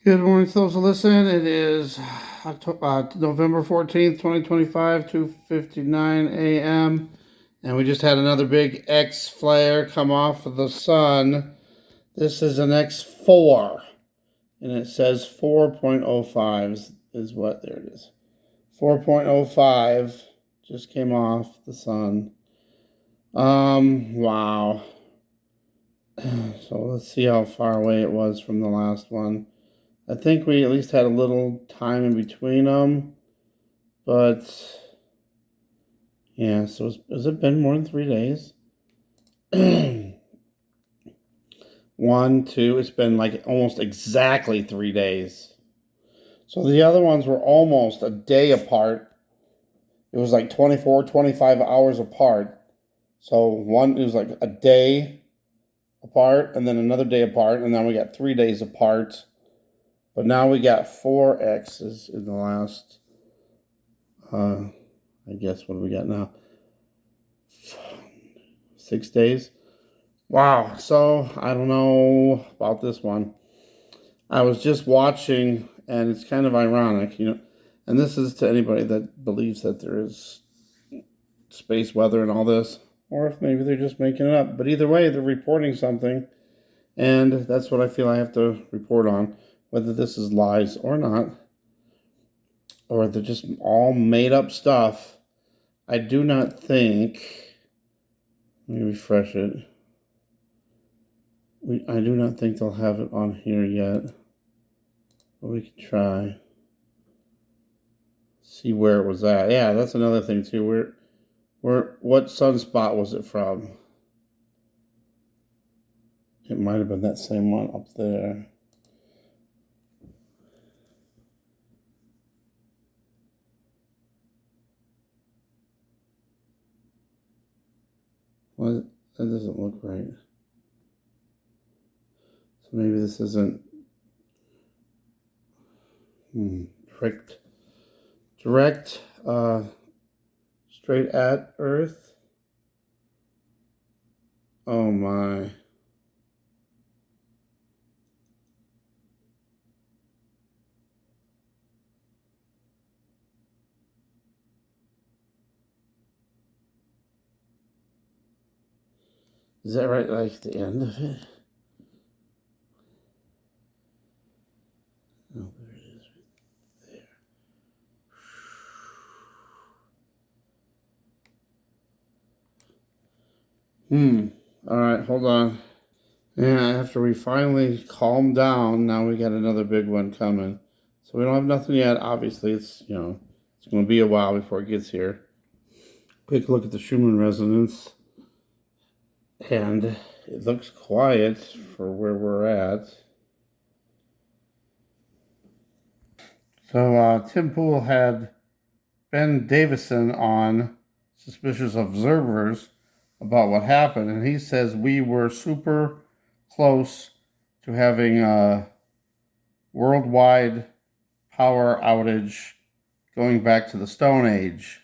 Good morning, social listen. It is November 14th, 2025, 2:59 a.m. And we just had another big X flare come off of the sun. This is an X4, and it says 4.05 is what, there it is. 4.05 just came off the sun. Wow. So let's see how far away it was from the last one. I think we at least had a little time in between them, but yeah, so has it been more than 3 days? 1, 2, it's been like almost exactly 3 days. So the other ones were almost a day apart. It was like 24, 25 hours apart. So one, it was like a day apart, and then another day apart, and then we got 3 days apart. But now we got 4 X's in the last, I guess, what do we got now? 6 days? Wow. So I don't know about this one. I was just watching, and it's kind of ironic, and this is to anybody that believes that there is space weather and all this, or if maybe they're just making it up. But either way, they're reporting something, and that's what I feel I have to report on. Whether this is lies or not, or they're just all made up stuff, I do not think, let me refresh it, I do not think they'll have it on here yet, but we can try, see where it was at. Yeah, that's another thing too, what sunspot was it from? It might have been that same one up there. Well, that doesn't look right. So maybe this isn't direct, straight at Earth. Oh my. Is that right, like the end of it? Oh, there it is, right there. All right, hold on. Yeah, after we finally calm down, now we got another big one coming. So we don't have nothing yet. Obviously, it's going to be a while before it gets here. Quick look at the Schumann resonance. And it looks quiet for where we're at. So Tim Pool had Ben Davison on, Suspicious Observers, about what happened. And he says we were super close to having a worldwide power outage going back to the Stone Age.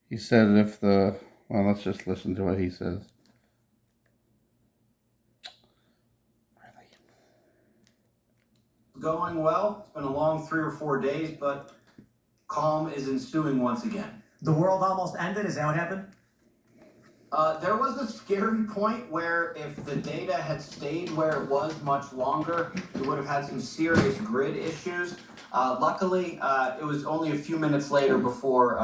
He said well, let's just listen to what he says. Going well. It's been a long 3 or 4 days, but calm is ensuing once again. The world almost ended? Is that what happened? There was a scary point where if the data had stayed where it was much longer, we would have had some serious grid issues. Luckily, it was only a few minutes later before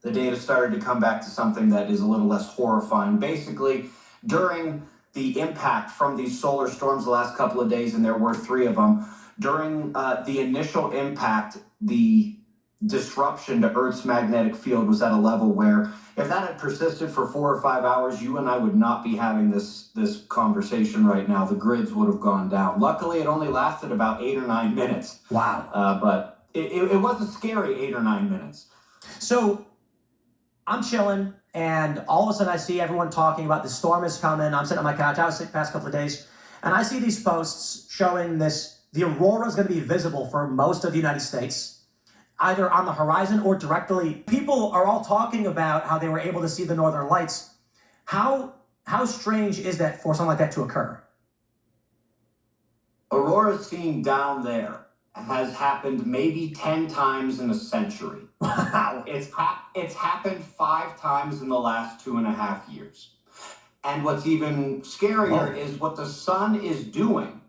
the data started to come back to something that is a little less horrifying. Basically, during the impact from these solar storms the last couple of days, and there were 3 of them, during the initial impact, the disruption to Earth's magnetic field was at a level where if that had persisted for 4 or 5 hours, you and I would not be having this conversation right now. The grids would have gone down. Luckily, it only lasted about 8 or 9 minutes. Wow. But it was a scary 8 or 9 minutes. So I'm chilling, and all of a sudden I see everyone talking about the storm is coming. I'm sitting on my couch. I was sick the past couple of days, and I see these posts showing the aurora is going to be visible for most of the United States, either on the horizon or directly. People are all talking about how they were able to see the northern lights. How strange is that for something like that to occur? Aurora's seen down there. has happened maybe 10 times in a century. Wow. It's happened 5 times in the last 2.5 years. And what's even scarier is what the sun is doing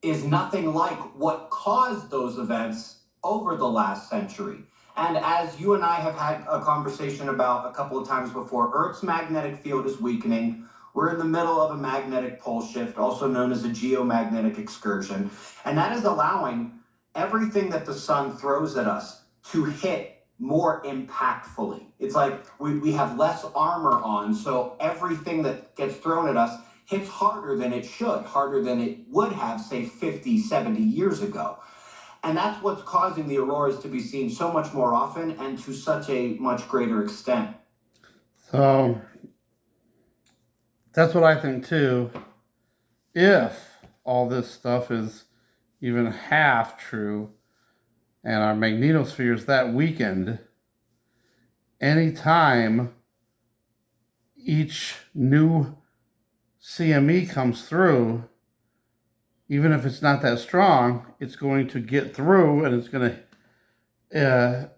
is nothing like what caused those events over the last century. And as you and I have had a conversation about a couple of times before, Earth's magnetic field is weakening. We're in the middle of a magnetic pole shift, also known as a geomagnetic excursion. And that is allowing everything that the sun throws at us to hit more impactfully. It's like we have less armor on, so everything that gets thrown at us hits harder than it should, harder than it would have, say, 50, 70 years ago. And that's what's causing the auroras to be seen so much more often and to such a much greater extent. So that's what I think too. If all this stuff is even half true and our magnetosphere is that weakened, anytime each new CME comes through, even if it's not that strong, it's going to get through, and it's going to,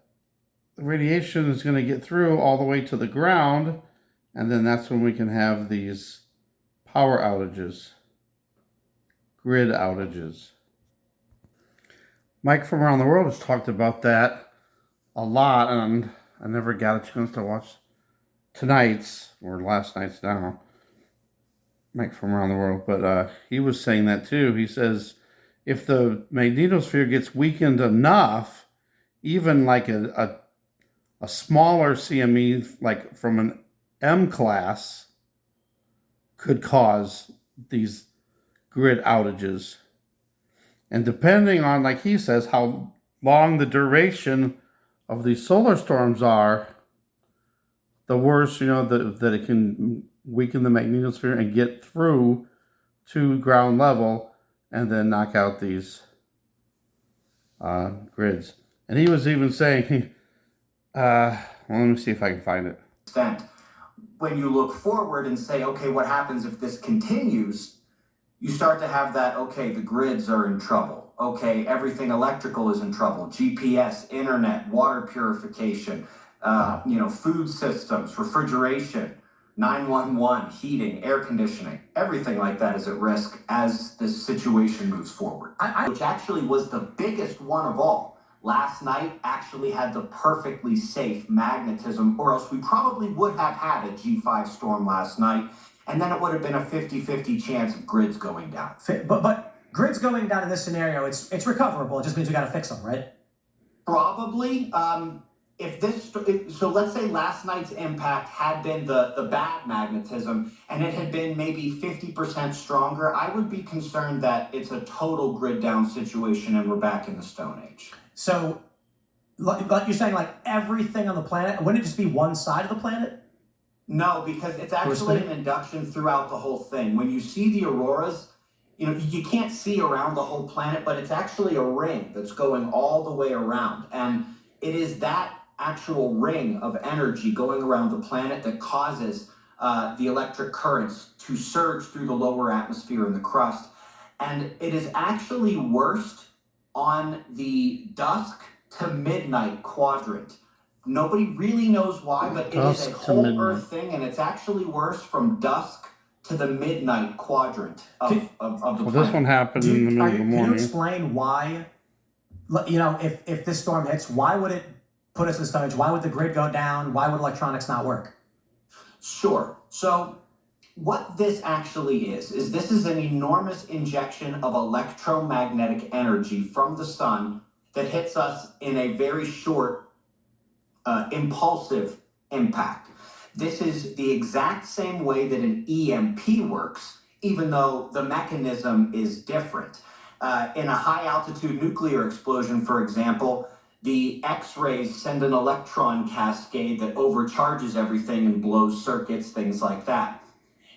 radiation is going to get through all the way to the ground, and then that's when we can have these power outages, grid outages. Mike from around the world has talked about that a lot, and I never got a chance to watch tonight's, or last night's now, Mike from around the world, but he was saying that too. He says if the magnetosphere gets weakened enough, even like a smaller CME, like from an M class, could cause these grid outages. And depending on, like he says, how long the duration of these solar storms are, the worse, that it can weaken the magnetosphere and get through to ground level and then knock out these grids. And he was even saying, well, let me see if I can find it. When you look forward and say, okay, what happens if this continues? You start to have that, okay, the grids are in trouble. Okay, everything electrical is in trouble. GPS, internet, water purification, food systems, refrigeration, 911, heating, air conditioning, everything like that is at risk as this situation moves forward. Which actually was the biggest one of all. Last night actually had the perfectly safe magnetism, or else we probably would have had a G5 storm last night, and then it would have been a 50-50 chance of grids going down. But grids going down in this scenario, it's recoverable. It just means we got to fix them, right? Probably. So let's say last night's impact had been the bad magnetism, and it had been maybe 50% stronger, I would be concerned that it's a total grid down situation and we're back in the Stone Age. So, like you're saying, like everything on the planet, wouldn't it just be one side of the planet? No, because it's actually an induction throughout the whole thing. When you see the auroras, you can't see around the whole planet, but it's actually a ring that's going all the way around. And it is that actual ring of energy going around the planet that causes the electric currents to surge through the lower atmosphere and the crust. And it is actually worst on the dusk to midnight quadrant. Nobody really knows why, but it is a whole Earth thing, and it's actually worse from dusk to the midnight quadrant of the planet. This one happened in the middle of the morning. Can you explain why, if this storm hits, why would it put us in Stone Age? Why would the grid go down? Why would electronics not work? Sure. So what this actually is this is an enormous injection of electromagnetic energy from the sun that hits us in a very short, impulsive impact. This is the exact same way that an EMP works, even though the mechanism is different. In a high altitude nuclear explosion, for example, the X-rays send an electron cascade that overcharges everything and blows circuits, things like that.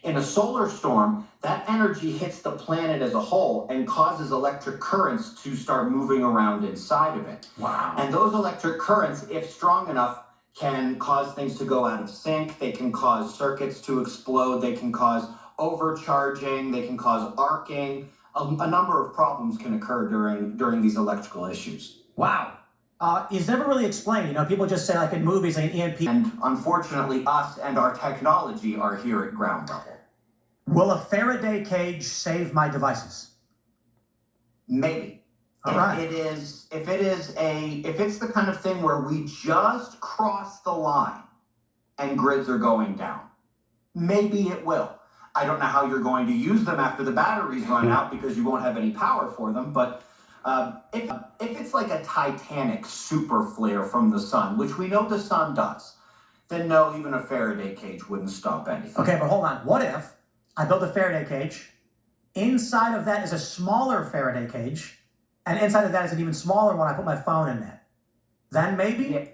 In a solar storm, that energy hits the planet as a whole and causes electric currents to start moving around inside of it. Wow. And those electric currents, if strong enough, can cause things to go out of sync. They can cause circuits to explode. They can cause overcharging. They can cause arcing. a number of problems can occur during these electrical issues. Wow. It's never really explained. People just say, like in movies, like an EMP. And unfortunately, us and our technology are here at ground level. Will a Faraday cage save my devices? Maybe. All right. If it's the kind of thing where we just cross the line and grids are going down, maybe it will. I don't know how you're going to use them after the batteries run out because you won't have any power for them, but if it's like a Titanic super flare from the sun, which we know the sun does, then no, even a Faraday cage wouldn't stop anything. Okay, but hold on. What if I build a Faraday cage, inside of that is a smaller Faraday cage, and inside of that is an even smaller one, I put my phone in that? Then maybe? Yeah.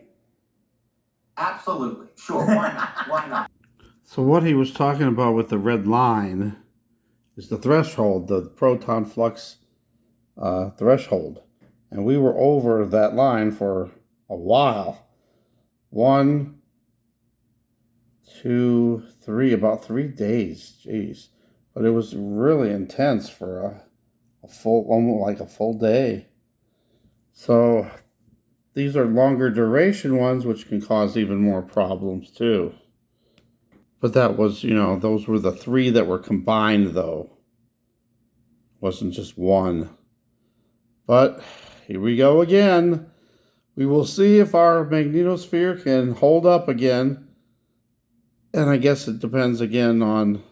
Absolutely. Sure, why not? Why not? So what he was talking about with the red line is the threshold, the proton flux threshold. And we were over that line for a while. 1, 2, 3, about 3 days. Jeez. But it was really intense for a full, almost like a full day. So these are longer duration ones, which can cause even more problems too. But that was, those were the 3 that were combined though. It wasn't just one. But here we go again. We will see if our magnetosphere can hold up again. And I guess it depends again on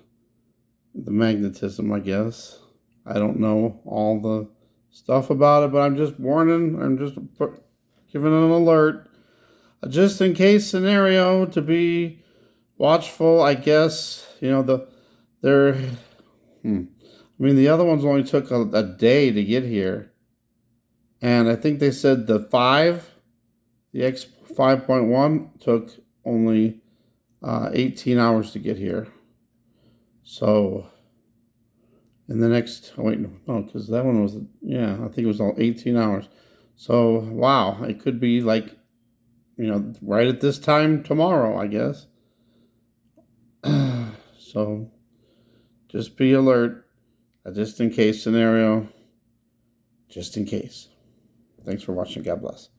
the magnetism, I guess. I don't know all the stuff about it, but I'm just warning. I'm just giving an alert. A just in case scenario to be watchful, I guess. The other ones only took a day to get here. And I think they said the X 5.1 took only 18 hours to get here. So in the next, because that one was, I think it was all 18 hours. So, wow, it could be like, right at this time tomorrow, I guess. So just be alert. A just in case scenario. Just in case. Thanks for watching. God bless.